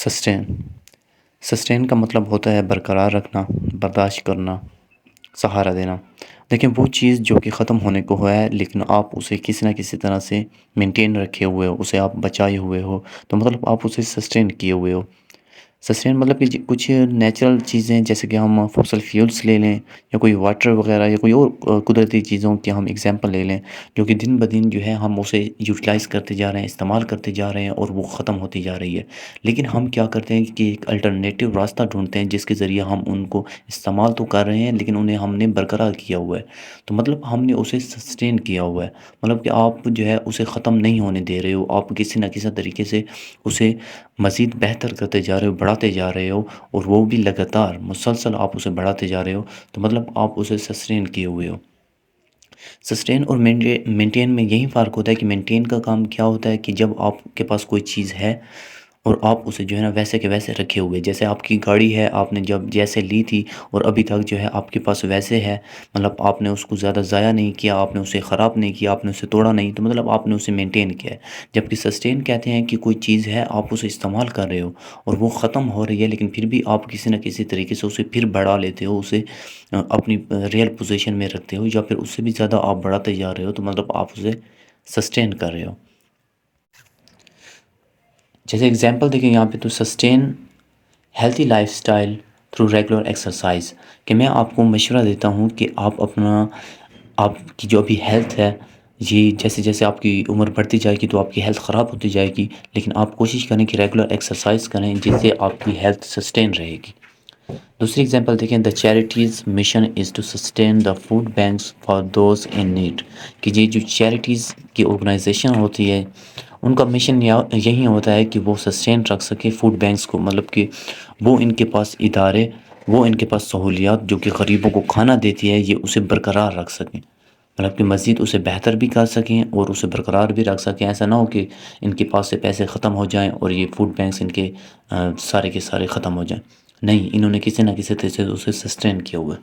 Sustain sustain کا مطلب ہوتا ہے برقرار رکھنا، برداشت کرنا، سہارا دینا۔ لیکن وہ چیز جو کہ ختم ہونے کو ہے لیکن آپ اسے کسی نہ کسی طرح سے مینٹین رکھے ہوئے ہو، اسے آپ بچائے ہوئے ہو، تو مطلب آپ اسے سسٹین کیے ہوئے ہو۔ سسٹین مطلب کہ کچھ نیچرل چیزیں جیسے کہ ہم فوسل فیولز لے لیں یا کوئی واٹر وغیرہ یا کوئی اور قدرتی چیزوں کی ہم ایگزامپل لے لیں، جو کہ دن بدن جو ہے ہم اسے یوٹیلائز کرتے جا رہے ہیں، استعمال کرتے جا رہے ہیں اور وہ ختم ہوتی جا رہی ہے۔ لیکن ہم کیا کرتے ہیں کہ ایک الٹرنیٹیو راستہ ڈھونڈتے ہیں جس کے ذریعے ہم ان کو استعمال تو کر رہے ہیں لیکن انہیں ہم نے برقرار کیا ہوا ہے، تو مطلب ہم نے اسے سسٹین کیا ہوا ہے۔ مطلب کہ آپ جو ہے اسے ختم نہیں ہونے دے رہے ہو، آپ کسی نہ کسی طریقے سے اسے مزید بہتر کرتے جا رہے ہو، بڑھاتے جا رہے ہو، اور وہ بھی لگاتار مسلسل آپ اسے بڑھاتے جا رہے ہو، تو مطلب آپ اسے سسٹین کیے ہوئے ہو۔ سسٹین اور مینٹین میں یہی فرق ہوتا ہے کہ مینٹین کا کام کیا ہوتا ہے کہ جب آپ کے پاس کوئی چیز ہے اور آپ اسے جو ہے نا ویسے کے ویسے رکھے ہوئے، جیسے آپ کی گاڑی ہے، آپ نے جب جیسے لی تھی اور ابھی تک جو ہے آپ کے پاس ویسے ہے، مطلب آپ نے اس کو زیادہ ضائع نہیں کیا، آپ نے اسے خراب نہیں کیا، آپ نے اسے توڑا نہیں، تو مطلب آپ نے اسے مینٹین کیا ہے۔ جبکہ سسٹین کہتے ہیں کہ کوئی چیز ہے، آپ اسے استعمال کر رہے ہو اور وہ ختم ہو رہی ہے لیکن پھر بھی آپ کسی نہ کسی طریقے سے اسے پھر بڑھا لیتے ہو، اسے اپنی ریئل پوزیشن میں رکھتے ہو یا پھر اس سے بھی زیادہ آپ بڑھاتے جا رہے ہو، تو مطلب آپ اسے سسٹین کر رہے ہو۔ جیسے اگزامپل دیکھیں یہاں پہ، تو sustain healthy life style through regular exercise, کہ میں آپ کو مشورہ دیتا ہوں کہ آپ کی جو ابھی ہیلتھ ہے، یہ جیسے جیسے آپ کی عمر بڑھتی جائے گی تو آپ کی ہیلتھ خراب ہوتی جائے گی، لیکن آپ کوشش کریں کہ ریگولر ایکسرسائز کریں جس سے آپ کی ہیلتھ سسٹین رہے گی۔ دوسری اگزامپل دیکھیں، the charities mission is to sustain the food banks for those in need, کہ یہ جو چیریٹیز کی آرگنائزیشن ہوتی ہے ان کا مشن یہی ہوتا ہے کہ وہ سسٹین رکھ سکے فوڈ بینکس کو، مطلب کہ وہ ان کے پاس ادارے، وہ ان کے پاس سہولیات جو کہ غریبوں کو کھانا دیتی ہے، یہ اسے برقرار رکھ سکیں، مطلب کہ مزید اسے بہتر بھی کر سکیں اور اسے برقرار بھی رکھ سکیں۔ ایسا نہ ہو کہ ان کے پاس سے پیسے ختم ہو جائیں اور یہ فوڈ بینکس ان کے سارے کے سارے ختم ہو جائیں، نہیں، انہوں نے کسی نہ کسی طرح سے اسے سسٹین کیا ہوا ہے۔